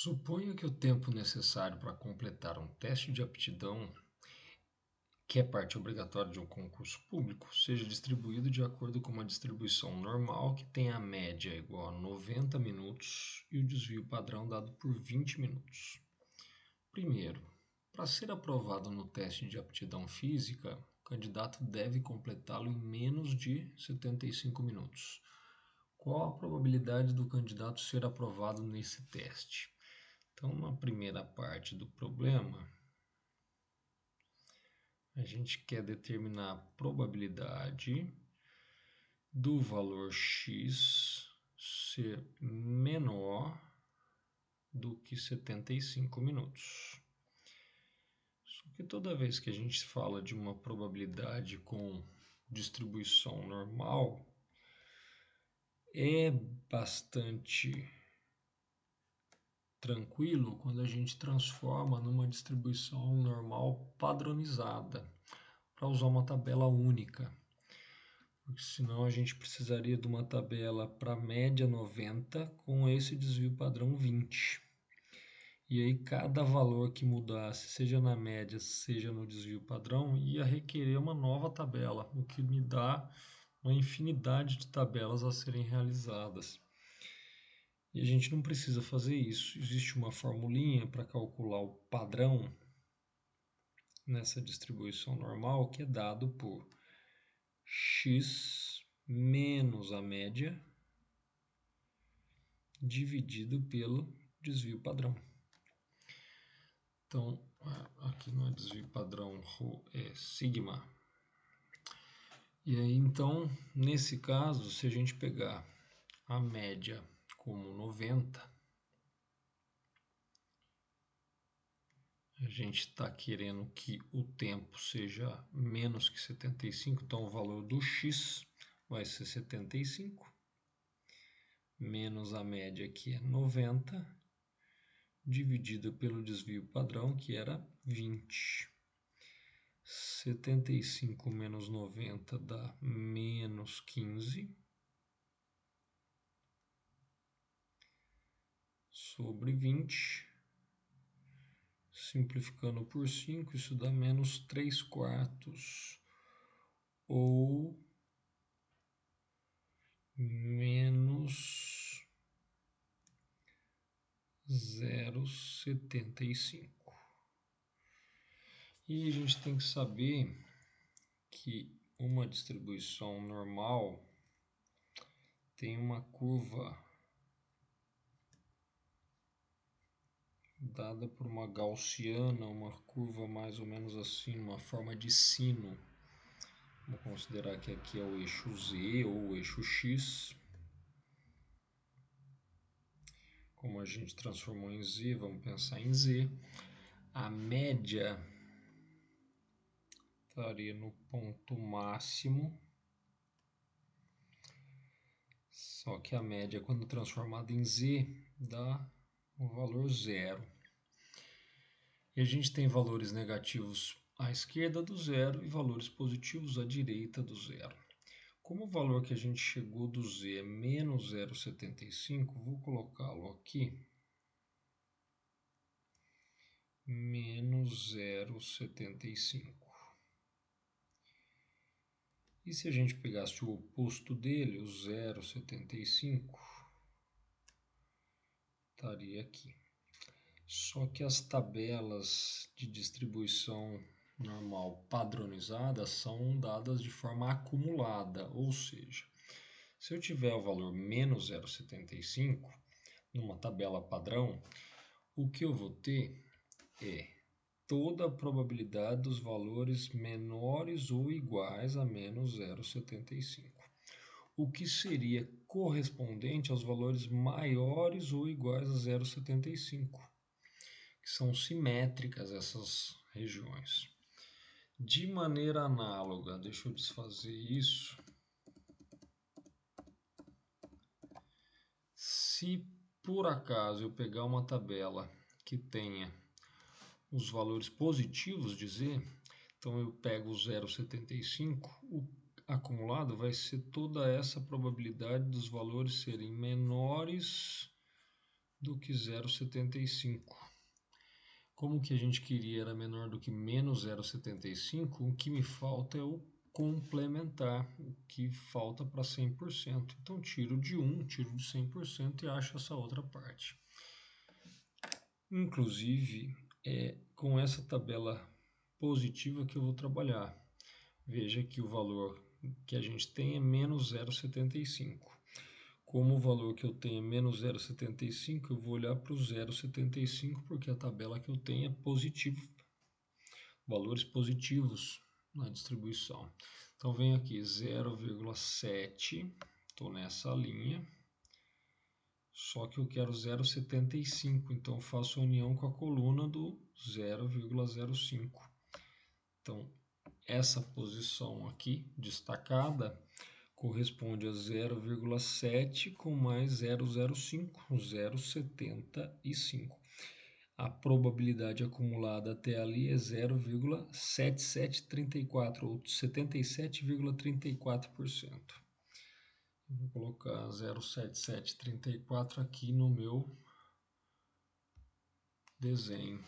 Suponha que o tempo necessário para completar um teste de aptidão, que é parte obrigatória de um concurso público, seja distribuído de acordo com uma distribuição normal que tenha a média igual a 90 minutos e o desvio padrão dado por 20 minutos. Primeiro, para ser aprovado no teste de aptidão física, o candidato deve completá-lo em menos de 75 minutos. Qual a probabilidade do candidato ser aprovado nesse teste? Então, na primeira parte do problema, a gente quer determinar a probabilidade do valor x ser menor do que 75 minutos. Só que toda vez que a gente fala de uma probabilidade com distribuição normal, é bastante tranquilo quando a gente transforma numa distribuição normal padronizada, para usar uma tabela única, porque senão a gente precisaria de uma tabela para média 90 com esse desvio padrão 20. E aí cada valor que mudasse, seja na média, seja no desvio padrão, ia requerer uma nova tabela, o que me dá uma infinidade de tabelas a serem realizadas. E a gente não precisa fazer isso. Existe uma formulinha para calcular o padrão nessa distribuição normal, que é dado por x menos a média dividido pelo desvio padrão. Então, aqui não é desvio padrão, ρ é sigma. E aí, então, nesse caso, se a gente pegar a média como 90, a gente está querendo que o tempo seja menos que 75, então o valor do x vai ser 75, menos a média que é 90, dividida pelo desvio padrão, que era 20. 75 menos 90 dá menos 15, sobre 20. Simplificando por 5, isso dá menos 3 quartos, ou menos 0,75. E a gente tem que saber que uma distribuição normal tem uma curva dada por uma gaussiana, uma curva mais ou menos assim, uma forma de sino. Vamos considerar que aqui é o eixo Z ou o eixo X. Como a gente transformou em Z, vamos pensar em Z. A média estaria no ponto máximo, só que a média, quando transformada em Z, dá o valor zero. E a gente tem valores negativos à esquerda do zero e valores positivos à direita do zero. Como o valor que a gente chegou do Z é menos 0,75, vou colocá-lo aqui, menos 0,75. E se a gente pegasse o oposto dele, o 0,75, estaria aqui. Só que as tabelas de distribuição normal padronizadas são dadas de forma acumulada, ou seja, se eu tiver o valor menos 0,75 numa tabela padrão, o que eu vou ter é toda a probabilidade dos valores menores ou iguais a menos 0,75, o que seria correspondente aos valores maiores ou iguais a 0,75, que são simétricas essas regiões. De maneira análoga, deixa eu desfazer isso. Se por acaso eu pegar uma tabela que tenha os valores positivos de Z, então eu pego o 0,75, o acumulado vai ser toda essa probabilidade dos valores serem menores do que 0,75. Como que a gente queria era menor do que menos 0,75, o que me falta é o complementar, o que falta para 100%. Então, tiro de 1, tiro de 100% e acho essa outra parte. Inclusive, é com essa tabela positiva que eu vou trabalhar. Veja que o valor que a gente tem é menos 0,75. Como o valor que eu tenho é menos 0,75, eu vou olhar para o 0,75 porque a tabela que eu tenho é positivo. Valores positivos na distribuição. Então, venho aqui 0,7, estou nessa linha. Só que eu quero 0,75, então eu faço a união com a coluna do 0,05. Então, essa posição aqui, destacada, corresponde a 0,7 com mais 0,05, 0,75. A probabilidade acumulada até ali é 0,7734, ou 77,34%. Vou colocar 0,7734 aqui no meu desenho.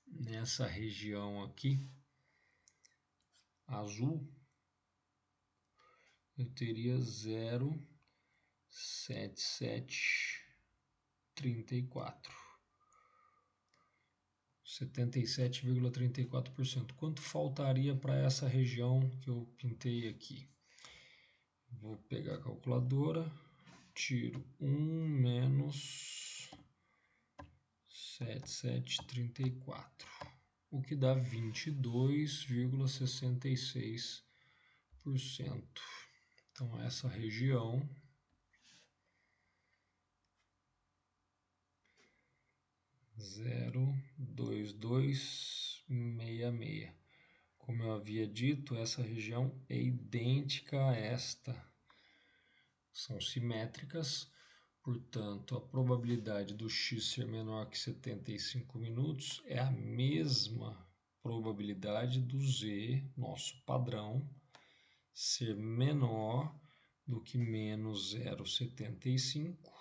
Nessa região aqui, azul, eu teria 0,7734. 77,34%. Quanto faltaria para essa região que eu pintei aqui? Vou pegar a calculadora, tiro 1 menos 7734, o que dá 22,66%. Então, essa região zero dois dois meia meia. Como eu havia dito, essa região é idêntica a esta. São simétricas, portanto, a probabilidade do x ser menor que 75 minutos é a mesma probabilidade do z, nosso padrão, ser menor do que menos 0,75,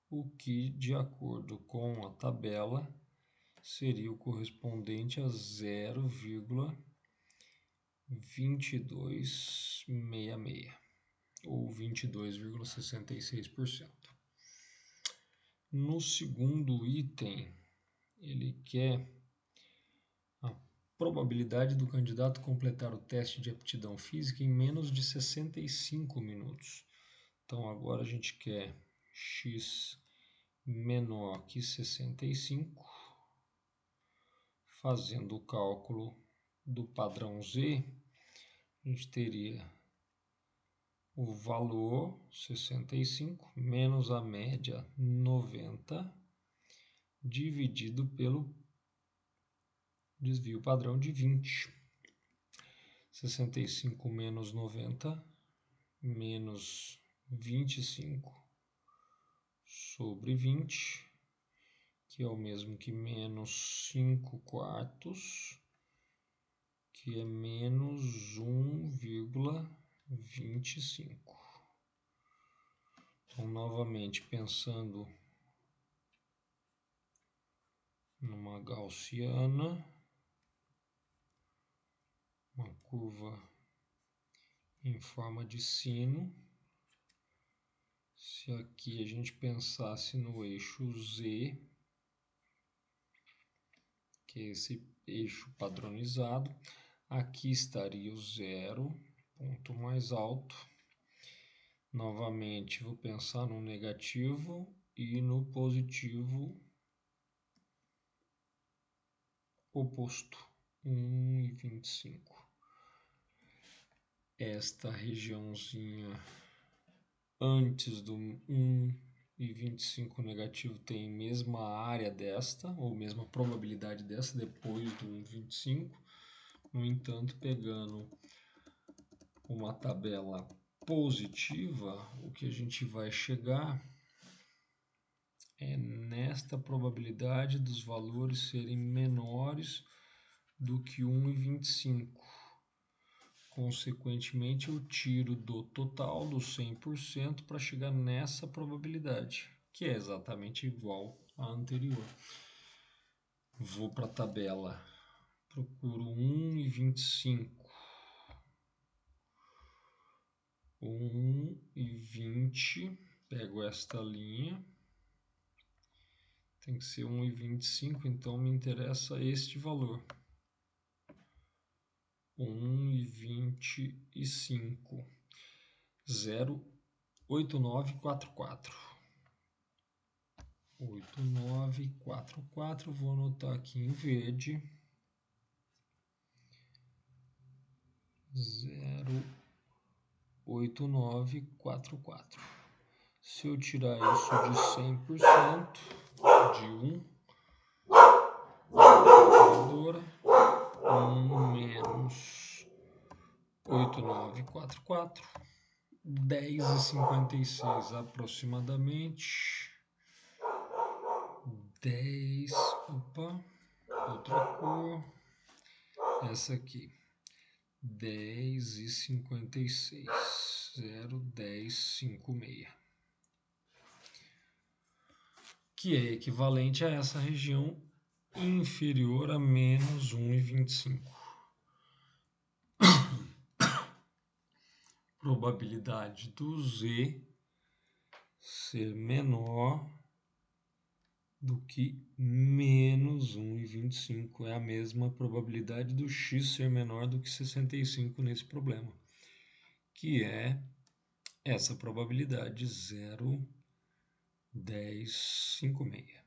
o que, de acordo com a tabela, seria o correspondente a 0,2266, ou 22,66%. No segundo item, ele quer a probabilidade do candidato completar o teste de aptidão física em menos de 65 minutos. Então, agora a gente quer x menor que 65, fazendo o cálculo do padrão Z, a gente teria o valor 65 menos a média 90 dividido pelo desvio padrão de 20. 65 menos 90 menos 25 sobre 20, que é o mesmo que menos 5 quartos, que é menos 1,25. Então, novamente, pensando numa gaussiana, uma curva em forma de sino. Se aqui a gente pensasse no eixo Z, que é esse eixo padronizado, aqui estaria o zero, ponto mais alto. Novamente, vou pensar no negativo e no positivo oposto, 1,25. Esta regiãozinha antes do 1,25 negativo tem mesma área desta, ou mesma probabilidade desta depois do 1,25. No entanto, pegando uma tabela positiva, o que a gente vai chegar é nesta probabilidade dos valores serem menores do que 1,25. Consequentemente, eu tiro do total do 100% para chegar nessa probabilidade, que é exatamente igual à anterior. Vou para a tabela, procuro 1,25. 1,20, pego esta linha, tem que ser 1,25, então me interessa este valor. 1,25, 0,8944. 8944, vou anotar aqui em verde. 0,8944. Se eu tirar isso de 100%, de 1 menos 8944, 10,56 aproximadamente. 10, opa, outra cor, essa aqui, 10,56, 0,1056, que é equivalente a essa região inferior a menos 1,25. Probabilidade do Z ser menor do que menos 1,25. É a mesma probabilidade do X ser menor do que 65 nesse problema, que é essa probabilidade 0,1056.